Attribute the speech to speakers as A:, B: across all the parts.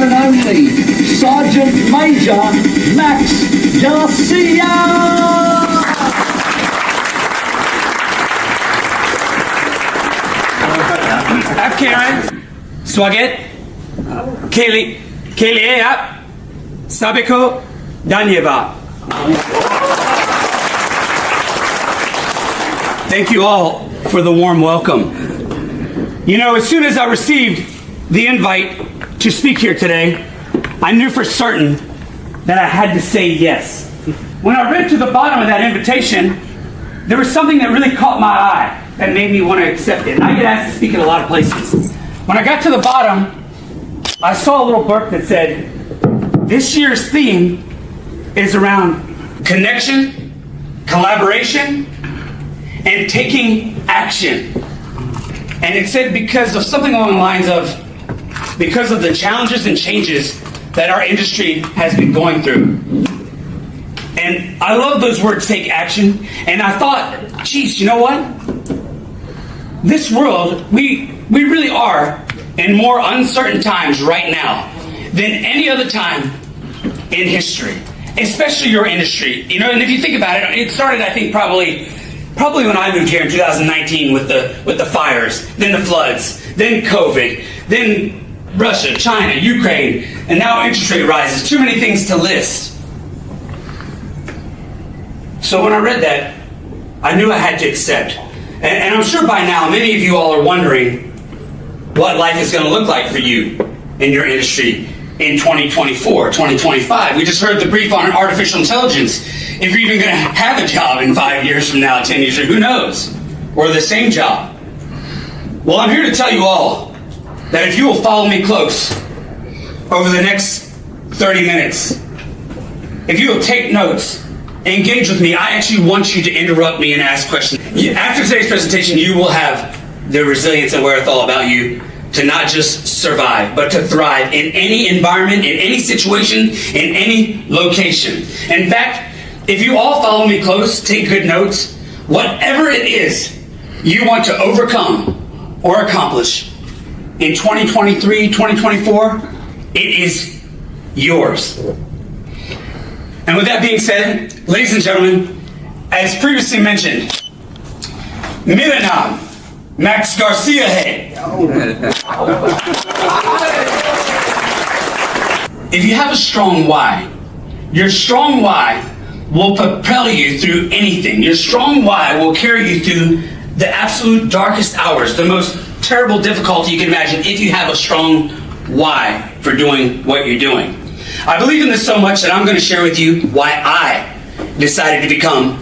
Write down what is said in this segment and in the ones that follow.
A: one and only Sergeant Major Max Garcia.
B: Up, Karen. Swaget. Keli up. Sabiko Danyeva. Thank you all for the warm welcome. You know, as soon as I received the invite to speak here today, I knew for certain that I had to say yes. When I read to the bottom of that invitation, there was something that really caught my eye that made me want to accept it. And I get asked to speak in a lot of places. When I got to the bottom, I saw a little blurb that said, this year's theme is around connection, collaboration, and taking action. And it said because of something along the lines of, because of the challenges and changes that our industry has been going through. And I love those words, take action. And I thought, geez, you know what? This world, we really are in more uncertain times right now than any other time in history, especially your industry. You know, and if you think about it, it started, I think, probably when I moved here in 2019 with the fires, then the floods, then COVID, then Russia, China, Ukraine, and now interest rate rises. Too many things to list. So when I read that, I knew I had to accept. And I'm sure by now, many of you all are wondering what life is going to look like for you in your industry in 2024, 2025. We just heard the brief on artificial intelligence. If you're even going to have a job in 5 years from now, 10 years from now, who knows? Or the same job. Well, I'm here to tell you all that if you will follow me close over the next 30 minutes, if you will take notes, engage with me, I actually want you to interrupt me and ask questions. After today's presentation, you will have the resilience and wherewithal about you to not just survive, but to thrive in any environment, in any situation, in any location. In fact, if you all follow me close, take good notes, whatever it is you want to overcome or accomplish in 2023, 2024, it is yours. And with that being said, ladies and gentlemen, as previously mentioned, Major Max Garcia hai. If you have a strong why, your strong why will propel you through anything. Your strong why will carry you through the absolute darkest hours, the most terrible difficulty you can imagine if you have a strong why for doing what you're doing. I believe in this so much that I'm going to share with you why I decided to become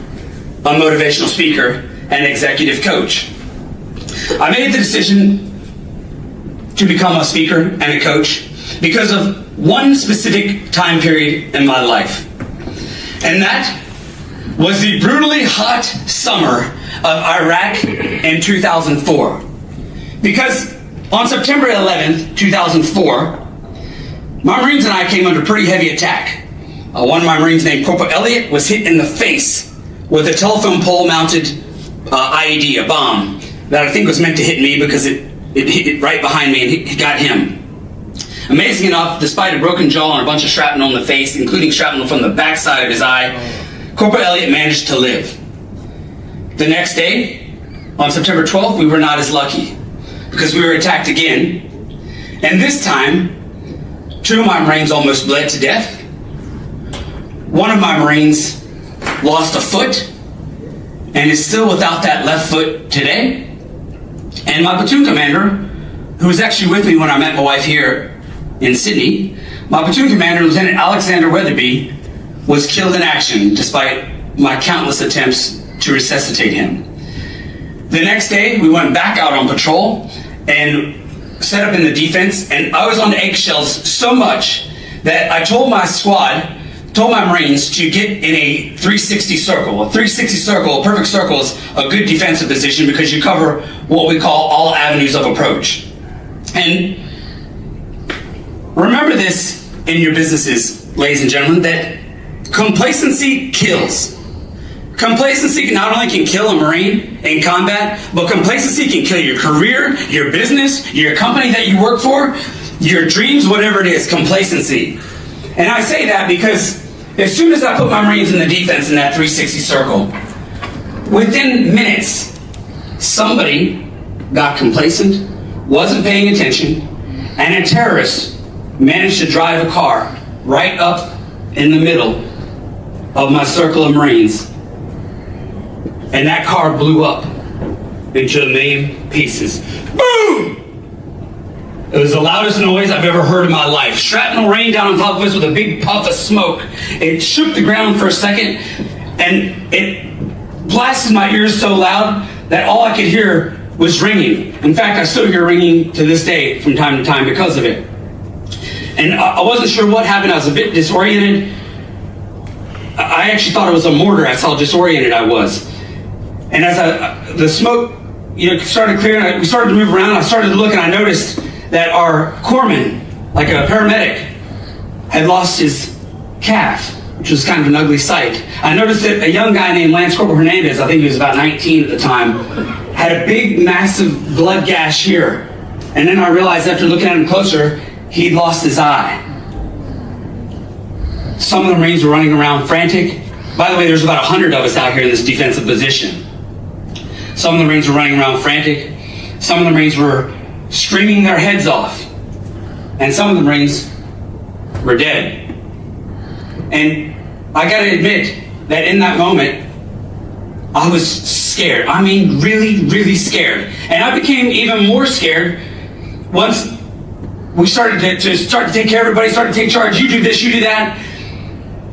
B: a motivational speaker and executive coach. I made the decision to become a speaker and a coach because of one specific time period in my life. And that was the brutally hot summer of Iraq in 2004. Because on September 11th, 2004, my Marines and I came under pretty heavy attack. One of my Marines named Corporal Elliott was hit in the face with a telephone pole mounted IED, a bomb, that I think was meant to hit me because it hit right behind me and it got him. Amazing enough, despite a broken jaw and a bunch of shrapnel in the face, including shrapnel from the backside of his eye, Corporal Elliott managed to live. The next day, on September 12th, we were not as lucky because we were attacked again. And this time, 2 of my Marines almost bled to death. 1 of my Marines lost a foot and is still without that left foot today. And my platoon commander, who was actually with me when I met my wife here in Sydney, my platoon commander, Lieutenant Alexander Weatherby, was killed in action despite my countless attempts to resuscitate him. The next day, we went back out on patrol and set up in the defense, and I was on eggshells so much that I told my squad, told my Marines to get in a 360 circle. A 360 circle, a perfect circle, is a good defensive position because you cover what we call all avenues of approach. And remember this in your businesses, ladies and gentlemen, that complacency kills. Complacency not only can kill a Marine in combat, but complacency can kill your career, your business, your company that you work for. your dreams, whatever it is, complacency. And I say that because as soon as I put my Marines in the defense in that 360 circle, within minutes, somebody got complacent, wasn't paying attention, and a terrorist managed to drive a car right up in the middle of my circle of Marines. And that car blew up into a million pieces. Boom! It was the loudest noise I've ever heard in my life. Shrapnel rained down on top of us with a big puff of smoke. It shook the ground for a second, and it blasted my ears so loud that all I could hear was ringing. In fact, I still hear ringing to this day from time to time because of it. And I wasn't sure what happened. I was a bit disoriented. I actually thought it was a mortar. That's how disoriented I was. And as the smoke started clearing, we started to move around. I started to look, and I noticed that our corpsman, like a paramedic, had lost his calf, which was kind of an ugly sight. I noticed that a young guy named Lance Corporal Hernandez, I think he was about 19 at the time, had a big, massive blood gash here. And then I realized after looking at him closer, he'd lost his eye. Some of the Marines were running around frantic. By the way, there's about 100 of us out here in this defensive position. Some of the Marines were running around frantic. Some of the Marines were screaming their heads off. And some of the Marines were dead. And I gotta admit that in that moment, I was scared. I mean, really, really scared. And I became even more scared once we started to take care of everybody, started to take charge. You do this, you do that.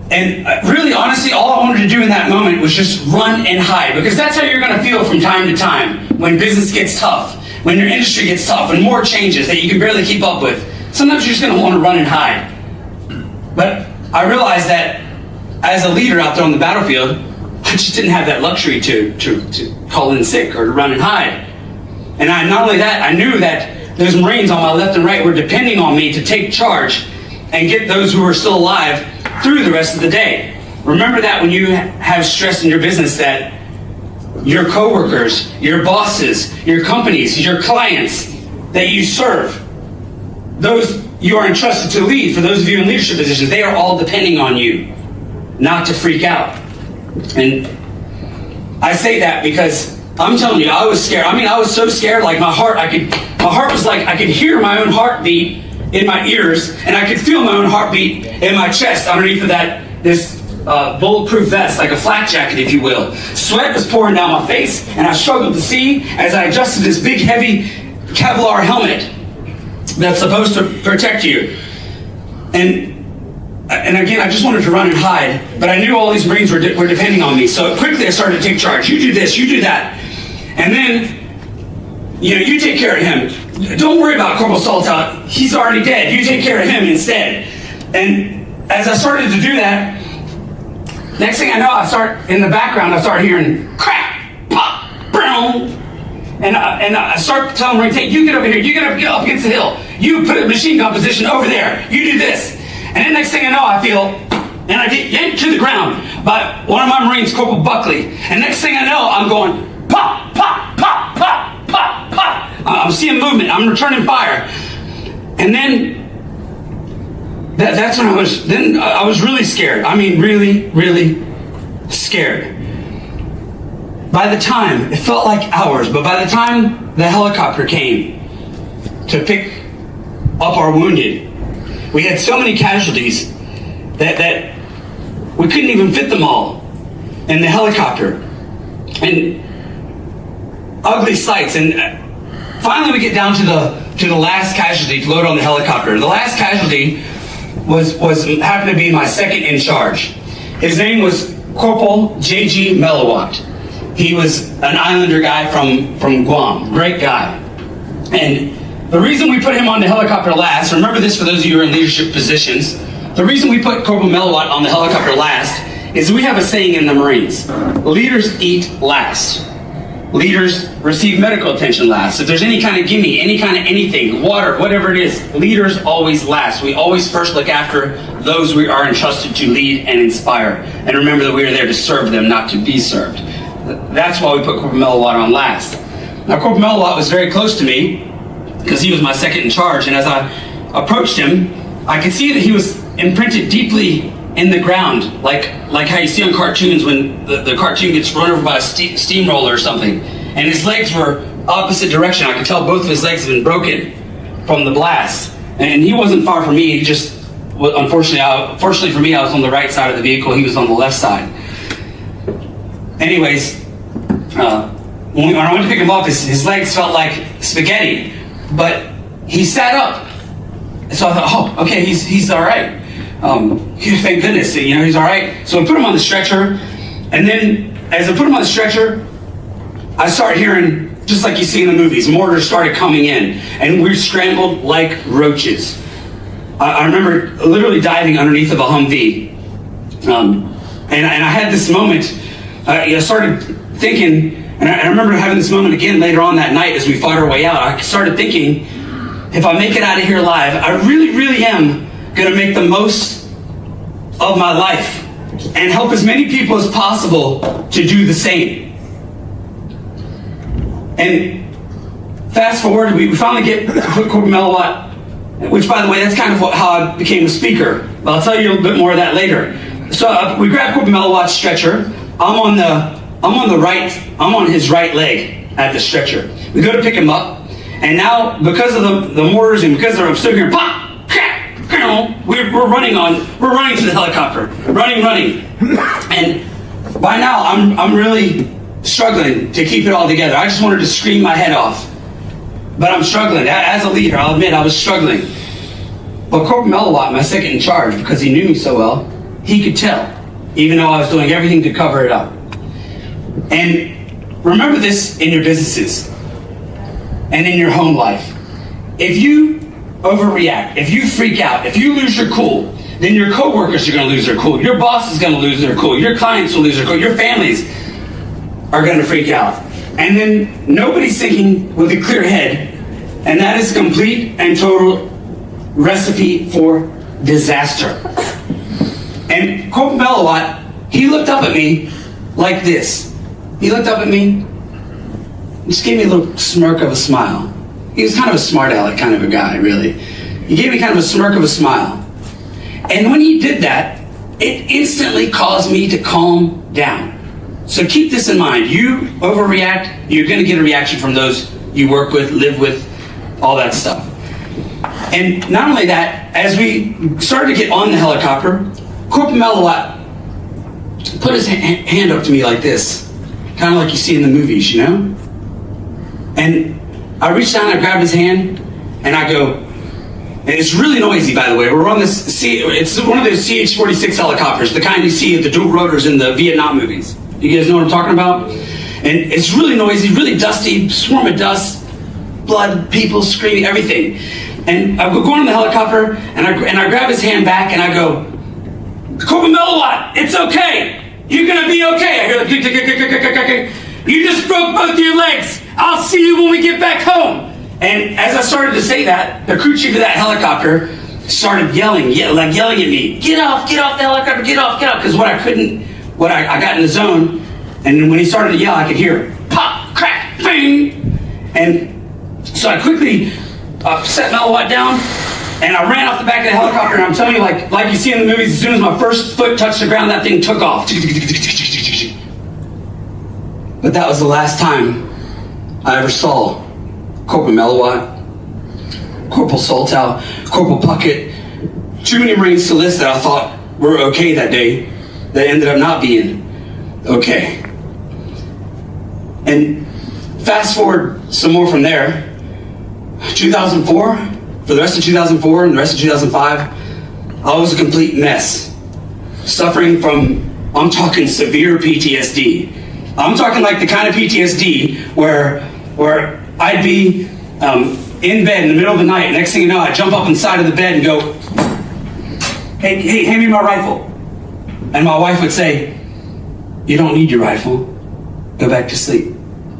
B: And really, honestly, all I wanted to do in that moment was just run and hide, because that's how you're going to feel from time to time when business gets tough, when your industry gets tough, when more changes that you can barely keep up with. Sometimes you're just going to want to run and hide. But I realized that as a leader out there on the battlefield, I just didn't have that luxury to call in sick or to run and hide. And not only that, I knew that those Marines on my left and right were depending on me to take charge and get those who were still alive through the rest of the day. Remember that when you have stress in your business, that your coworkers, your bosses, your companies, your clients that you serve, those you are entrusted to lead, for those of you in leadership positions, they are all depending on you not to freak out. And I say that because I'm telling you, I was scared. I mean, I was so scared, like my heart was like, I could hear my own heartbeat in my ears, and I could feel my own heartbeat in my chest underneath of this bulletproof vest, like a flak jacket, if you will. Sweat was pouring down my face, and I struggled to see as I adjusted this big, heavy Kevlar helmet that's supposed to protect you. And again, I just wanted to run and hide, but I knew all these Marines were depending on me. So quickly I started to take charge. You do this, you do that. And then, you take care of him. Don't worry about Corporal Saltout. He's already dead. You take care of him instead. And as I started to do that, next thing I know, in the background, I start hearing crack, pop, boom. And I start telling Marines, hey, you get over here. You get up against the hill. You put a machine gun position over there. You do this. And then next thing I know, I feel, and I get yanked to the ground by one of my Marines, Corporal Buckley. And next thing I know, I'm going pop, pop, pop, pop, pop, pop. I'm seeing movement. I'm returning fire. And then that's when I was really scared. I mean, really, really scared. By the time, it felt like hours, but by the time the helicopter came to pick up our wounded, we had so many casualties that we couldn't even fit them all in the helicopter. And ugly sights. And finally we get down to the last casualty to load on the helicopter. The last casualty was happened to be my second in charge. His name was Corporal J.G. Melawat. He was an islander guy from Guam. Great guy. And the reason we put him on the helicopter last, remember this for those of you who are in leadership positions, the reason we put Corporal Melawat on the helicopter last is we have a saying in the Marines: leaders eat last. Leaders receive medical attention last. If there's any kind of gimme, any kind of anything, water, whatever it is, leaders always last. We always first look after those we are entrusted to lead and inspire. And remember that we are there to serve them, not to be served. That's why we put Corporal Melawat on last. Now, Corporal Melawat was very close to me because he was my second in charge. And as I approached him, I could see that he was imprinted deeply in the ground, like how you see on cartoons when the cartoon gets run over by a steamroller or something. And his legs were opposite direction. I could tell both of his legs had been broken from the blast. And he wasn't far from me. He just, fortunately for me, I was on the right side of the vehicle. He was on the left side. Anyways, when I went to pick him up, his legs felt like spaghetti, but he sat up. So I thought, oh, okay, he's all right. Thank goodness, he's all right. So I put him on the stretcher, and then as I put him on the stretcher, I started hearing, just like you see in the movies, mortars started coming in, and we scrambled like roaches. I remember literally diving underneath of a Humvee, and I had this moment. I started thinking, and I remember having this moment again later on that night as we fought our way out. I started thinking, if I make it out of here alive, I really, really am going to make the most of my life and help as many people as possible to do the same. And fast forward, we finally get to put Corporal Melawat, which, by the way, that's kind of how I became a speaker. But I'll tell you a little bit more of that later. So we grab Corporal Melawat's stretcher. I'm on his right leg at the stretcher. We go to pick him up, and now because of the mortars and because I'm still hearing pop, crack, we're running to the helicopter, running, and by now I'm really struggling to keep it all together. I just wanted to scream my head off, but I'm struggling. As a leader, I'll admit I was struggling. But Corporal Melawat, my second in charge, because he knew me so well, he could tell, even though I was doing everything to cover it up. And remember this in your businesses and in your home life. If you overreact, if you freak out, if you lose your cool, then your coworkers are going to lose their cool. Your boss is going to lose their cool. Your clients will lose their cool. Your families are going to freak out. And then nobody's thinking with a clear head, and that is a complete and total recipe for disaster. And Corporal Melawat, he looked up at me like this. He looked up at me, just gave me a little smirk of a smile. He was kind of a smart aleck kind of a guy, really. He gave me kind of a smirk of a smile. And when he did that, it instantly caused me to calm down. So keep this in mind. You overreact, you're going to get a reaction from those you work with, live with, all that stuff. And not only that, as we started to get on the helicopter, Corporal Melawat put his hand up to me like this, kind of like you see in the movies, And I reached down, I grabbed his hand, and I go, and it's really noisy, by the way. We're on this, it's one of those CH-46 helicopters, the kind you see at the dual rotors in the Vietnam movies. You guys know what I'm talking about? And it's really noisy, really dusty, swarm of dust, blood, people screaming, everything. And I go on the helicopter, and I grab his hand back, and I go, Corporal Melawat, it's okay. You're gonna be okay. I hear you just broke both your legs. I'll see you when we get back home. And as I started to say that, the crew chief of that helicopter started yelling at me, get off the helicopter, get off. Because I got in the zone, and when he started to yell, I could hear pop, crack, bang. And so I quickly set Melawat down, and I ran off the back of the helicopter, and I'm telling you, like you see in the movies, as soon as my first foot touched the ground, that thing took off. But that was the last time I ever saw Corporal Melawat, Corporal Saltow, Corporal Puckett, too many Marines to list that I thought were okay that day, that ended up not being okay. And fast forward some more from there, 2004, for the rest of 2004 and the rest of 2005, I was a complete mess. Suffering from, I'm talking severe PTSD. I'm talking like the kind of PTSD where I'd be in bed in the middle of the night, next thing you know, I'd jump up on the side of the bed and go, hey, hand me my rifle. And my wife would say, you don't need your rifle, go back to sleep.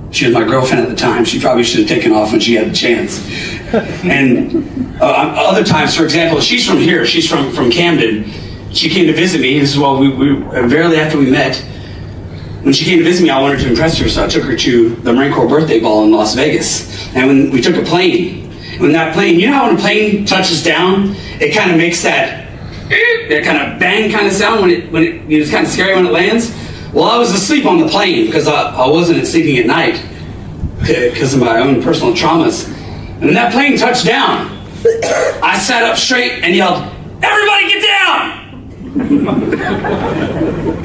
B: She was my girlfriend at the time. She probably should have taken off when she had the chance. And other times, for example, she's from here. She's from Camden. She came to visit me. This is we barely after we met. When she came to visit me, I wanted to impress her, so I took her to the Marine Corps birthday ball in Las Vegas. And when we took a plane, when that plane, you know how when a plane touches down, it kind of makes that kind of bang kind of sound when it it's kind of scary when it lands? Well, I was asleep on the plane because I wasn't sleeping at night because of my own personal traumas. And when that plane touched down, I sat up straight and yelled, "Everybody get down!"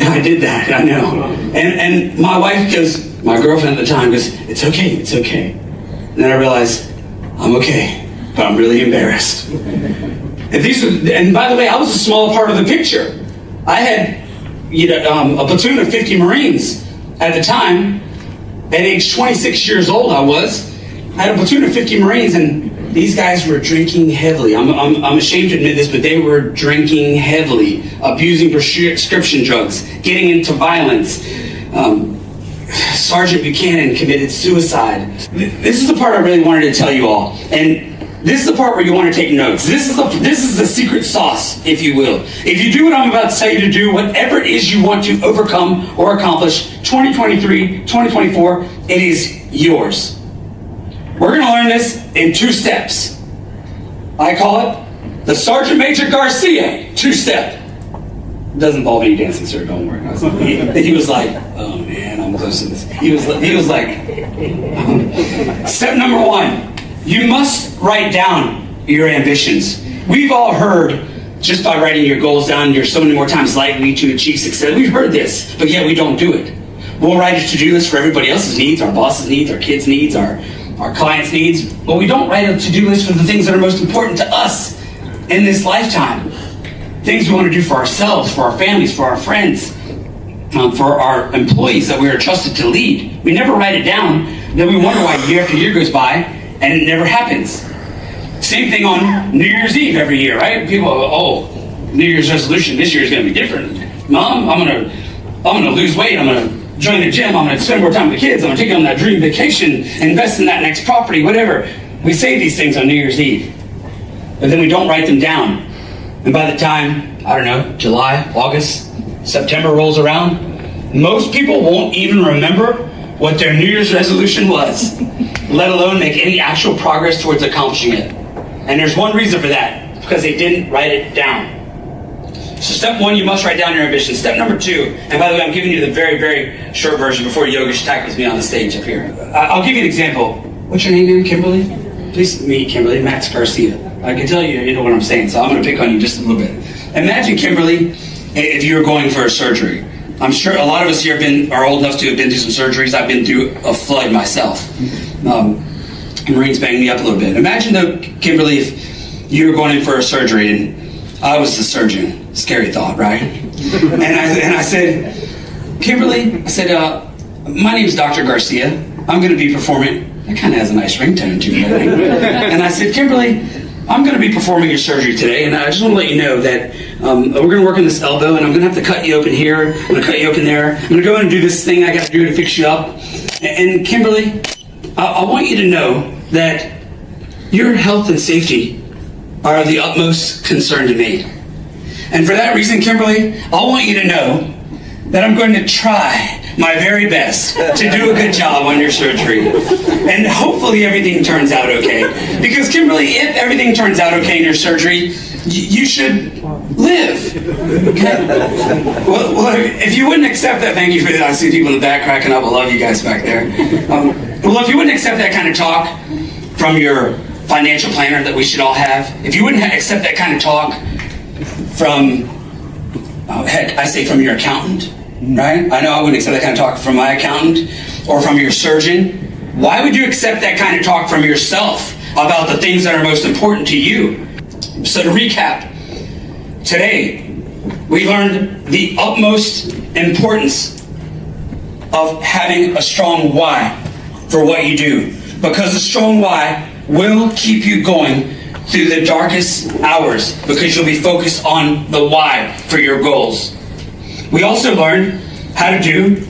B: And I did that, I know. And my wife goes, my girlfriend at the time goes, "It's okay, it's okay." And then I realized, I'm okay, but I'm really embarrassed. And by the way, I was a small part of the picture. I had a platoon of 50 Marines at the time. At age 26 years old, I had a platoon of 50 Marines, and these guys were drinking heavily. I'm ashamed to admit this, but they were drinking heavily, abusing prescription drugs, getting into violence. Sergeant Buchanan committed suicide. This is the part I really wanted to tell you all. And this is the part where you want to take notes. This is the secret sauce, if you will. If you do what I'm about to tell you to do, whatever it is you want to overcome or accomplish, 2023, 2024, it is yours. We're going to learn this in 2 steps. I call it the Sergeant Major Garcia Two-Step. It doesn't involve any dancing, sir, don't worry. He was like, oh man, I'm close to this. He was like, step number 1, you must write down your ambitions. We've all heard, just by writing your goals down, you're so many more times likely to achieve success. We've heard this, but yet we don't do it. We'll write a to-do list for everybody else's needs, our boss's needs, our kids' needs, our clients' needs, but we don't write a to-do list for the things that are most important to us in this lifetime. Things we want to do for ourselves, for our families, for our friends, for our employees that we are trusted to lead. We never write it down, then we wonder why year after year goes by and it never happens. Same thing on New Year's Eve every year, right? People go, oh, New Year's resolution this year is going to be different. Mom, I'm going to lose weight, I'm going to join the gym, I'm going to spend more time with the kids, I'm going to take on that dream vacation, invest in that next property, whatever. We say these things on New Year's Eve, but then we don't write them down. And by the time, I don't know, July, August, September rolls around, most people won't even remember what their New Year's resolution was, let alone make any actual progress towards accomplishing it. And there's one reason for that, because they didn't write it down. So step 1, you must write down your ambition. Step number 2, and by the way, I'm giving you the very, very short version before Yogesh tackles me on the stage up here. I'll give you an example. What's your name again, Kimberly? Please meet Kimberly, Max Garcia. I can tell you know what I'm saying, so I'm going to pick on you just a little bit. Imagine, Kimberly, if you were going for a surgery. I'm sure a lot of us here are old enough to have been through some surgeries. I've been through a flood myself. Marines banged me up a little bit. Imagine, though, Kimberly, if you were going in for a surgery and I was the surgeon. Scary thought, right? And I said, Kimberly, I said, my name is Dr. Garcia. I'm going to be performing. That kind of has a nice ringtone to it, I think. And I said, Kimberly, I'm going to be performing your surgery today, and I just want to let you know that we're going to work on this elbow, and I'm going to have to cut you open here. I'm going to cut you open there. I'm going to go in and do this thing I got to do to fix you up. And Kimberly, I want you to know that your health and safety are of the utmost concern to me. And for that reason, Kimberly, I want you to know that I'm going to try my very best to do a good job on your surgery. And hopefully everything turns out okay. Because Kimberly, if everything turns out okay in your surgery, you should live. Okay? Well, if you wouldn't accept that, thank you for that. I see people in the back cracking up. I love you guys back there. Well, if you wouldn't accept that kind of talk from your financial planner that we should all have, if you wouldn't accept that kind of talk from, from your accountant, right? I know I wouldn't accept that kind of talk from my accountant or from your surgeon. Why would you accept that kind of talk from yourself about the things that are most important to you? So to recap, today we learned the utmost importance of having a strong why for what you do, because a strong why will keep you going through the darkest hours, because you'll be focused on the why for your goals. We also learned how to do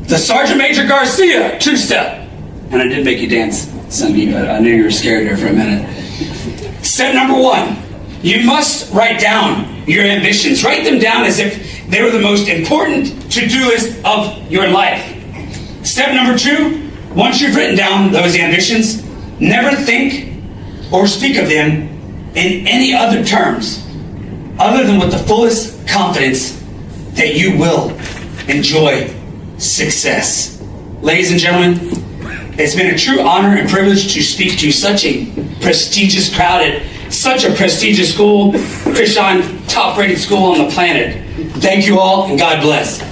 B: the Sergeant Major Garcia Two-Step. And I did make you dance, Sunday, but I knew you were scared there for a minute. Step number 1, you must write down your ambitions. Write them down as if they were the most important to-do list of your life. Step number 2, once you've written down those ambitions, never think or speak of them in any other terms other than with the fullest confidence that you will enjoy success. Ladies and gentlemen, it's been a true honor and privilege to speak to such a prestigious crowd at such a prestigious school, Christian, top-rated school on the planet. Thank you all, and God bless.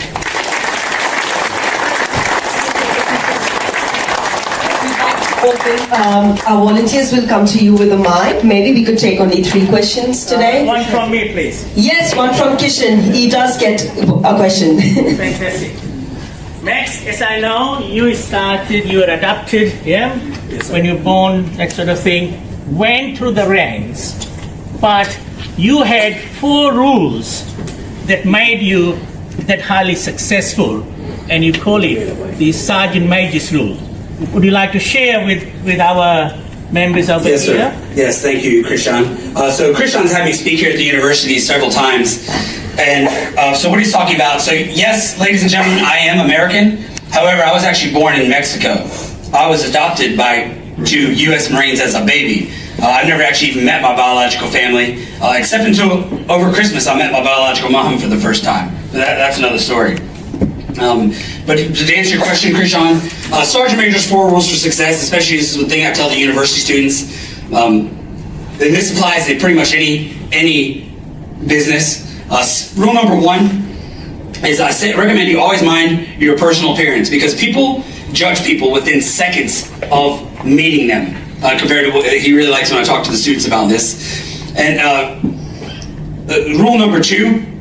C: Our volunteers will come to you with a mic. Maybe we could take only 3 questions today.
D: One from me, please.
C: Yes, one from Kishan. He does get a question.
D: Fantastic. Max, as I know, you were adopted, yeah? Yes, when you were born, that sort of thing. Went through the ranks, but you had 4 rules that made you that highly successful, and you call it the Sergeant Major's rule. Would you like to share with our members over
B: Yes,
D: here?
B: sir. Yes, thank you, Christian. So Christian's had me speak here at the university several times. And so what he's talking about, so yes, ladies and gentlemen, I am American. However, I was actually born in Mexico. I was adopted by 2 U.S. Marines as a baby. I've never actually even met my biological family, except until over Christmas I met my biological mom for the first time. That's another story. But to answer your question, Christian, Sergeant Major's 4 rules for success, especially this is the thing I tell the university students, and this applies to pretty much any business. Rule number 1 is recommend you always mind your personal appearance, because people judge people within seconds of meeting them, compared to what he really likes when I talk to the students about this. And rule number 2,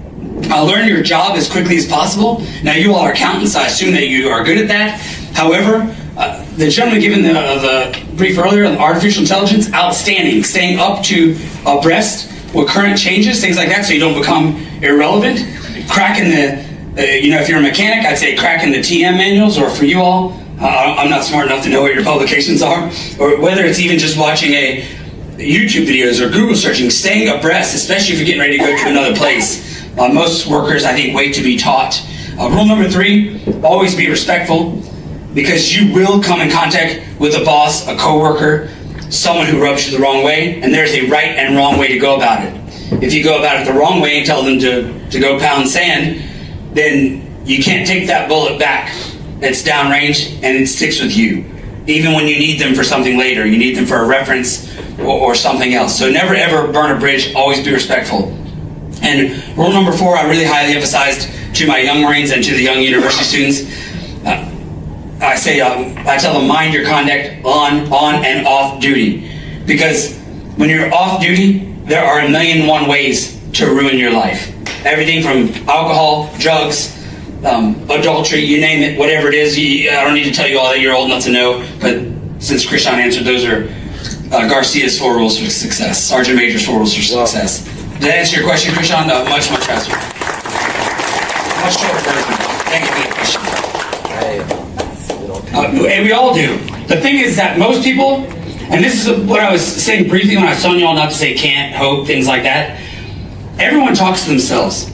B: learn your job as quickly as possible. Now, you all are accountants. I assume that you are good at that. However, the gentleman given the brief earlier on artificial intelligence, outstanding. Staying up to abreast with current changes, things like that, so you don't become irrelevant. Cracking if you're a mechanic, I'd say cracking the TM manuals, or for you all, I'm not smart enough to know what your publications are, or whether it's even just watching YouTube videos or Google searching, staying abreast, especially if you're getting ready to go to another place. Most workers, I think, wait to be taught. Rule number 3, always be respectful, because you will come in contact with a boss, a coworker, someone who rubs you the wrong way, and there's a right and wrong way to go about it. If you go about it the wrong way and tell them to go pound sand, then you can't take that bullet back. It's downrange, and it sticks with you. Even when you need them for something later, you need them for a reference or something else. So never ever burn a bridge, always be respectful. And rule number 4, I really highly emphasized to my young Marines and to the young university students. I tell them, mind your conduct on and off duty. Because when you're off duty, there are 1,000,001 ways to ruin your life. Everything from alcohol, drugs, adultery, you name it, whatever it is. I don't need to tell you all that, you're old enough to know, but since Christian answered, those are Garcia's 4 rules for success, Sergeant Major's 4 rules for success. Did that answer your question, Christian? No, much faster. Much shorter version. Thank you for the question. And we all do. The thing is that most people, and this is what I was saying briefly when I was telling you all not to say can't, hope, things like that. Everyone talks to themselves.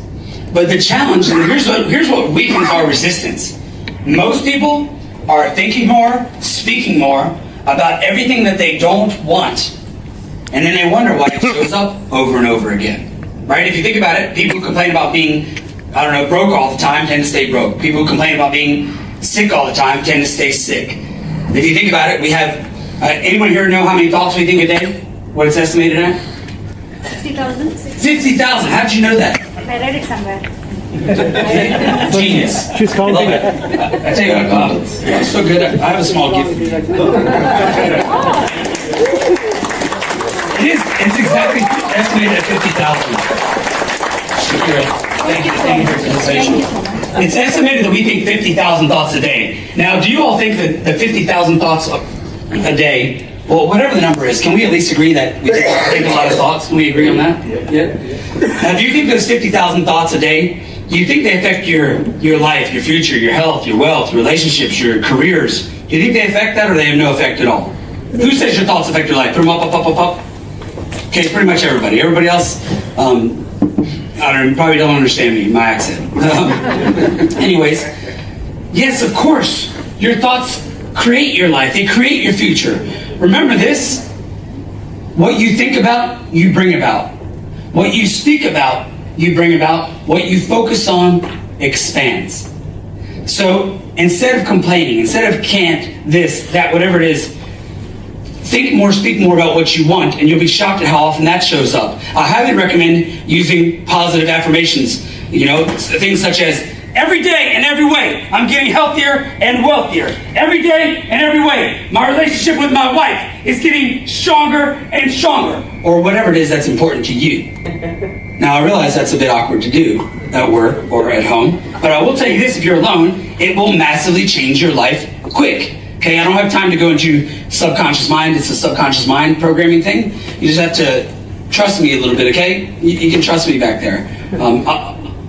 B: But the challenge, and here's what weakens our resistance. Most people are thinking more, speaking more about everything that they don't want. And then they wonder why it shows up over and over again. Right? If you think about it, people who complain about being, broke all the time tend to stay broke. People who complain about being sick all the time tend to stay sick. If you think about it, we have, anyone here know how many thoughts we think a day? What it's estimated at?
E: 50,000.
B: 50,000. How did you know that?
E: I read it somewhere.
B: Genius.
D: She's counting.
B: Love it. I tell you what, I'm so good. I have a small gift. It's exactly estimated at 50,000. Thank you for your participation. It's estimated that we think 50,000 thoughts a day. Now, do you all think that the 50,000 thoughts a day, well, whatever the number is, can we at least agree that we think a lot of thoughts? Can we agree on that? Yeah. Now, do you think those 50,000 thoughts a day, do you think they affect your life, your future, your health, your wealth, relationships, your careers? Do you think they affect that, or they have no effect at all? Who says your thoughts affect your life? Put them up. Okay, pretty much everybody. Everybody else, probably don't understand me, my accent. Anyways, yes, of course, your thoughts create your life. They create your future. Remember this, What you think about, you bring about. What you speak about, you bring about. What you focus on expands. So instead of complaining, instead of can't, this, that, whatever it is, think more, speak more about what you want, and you'll be shocked at how often that shows up. I highly recommend using positive affirmations. You know, things such as, every day and every way, I'm getting healthier and wealthier. Every day and every way, my relationship with my wife is getting stronger and stronger. Or whatever it is that's important to you. Now, I realize that's a bit awkward to do at work or at home, but I will tell you this, if you're alone, it will massively change your life quick. Okay, I don't have time to go into subconscious mind. It's a subconscious mind programming thing. You just have to trust me a little bit, okay? You can trust me back there.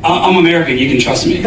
B: I'm American, you can trust me.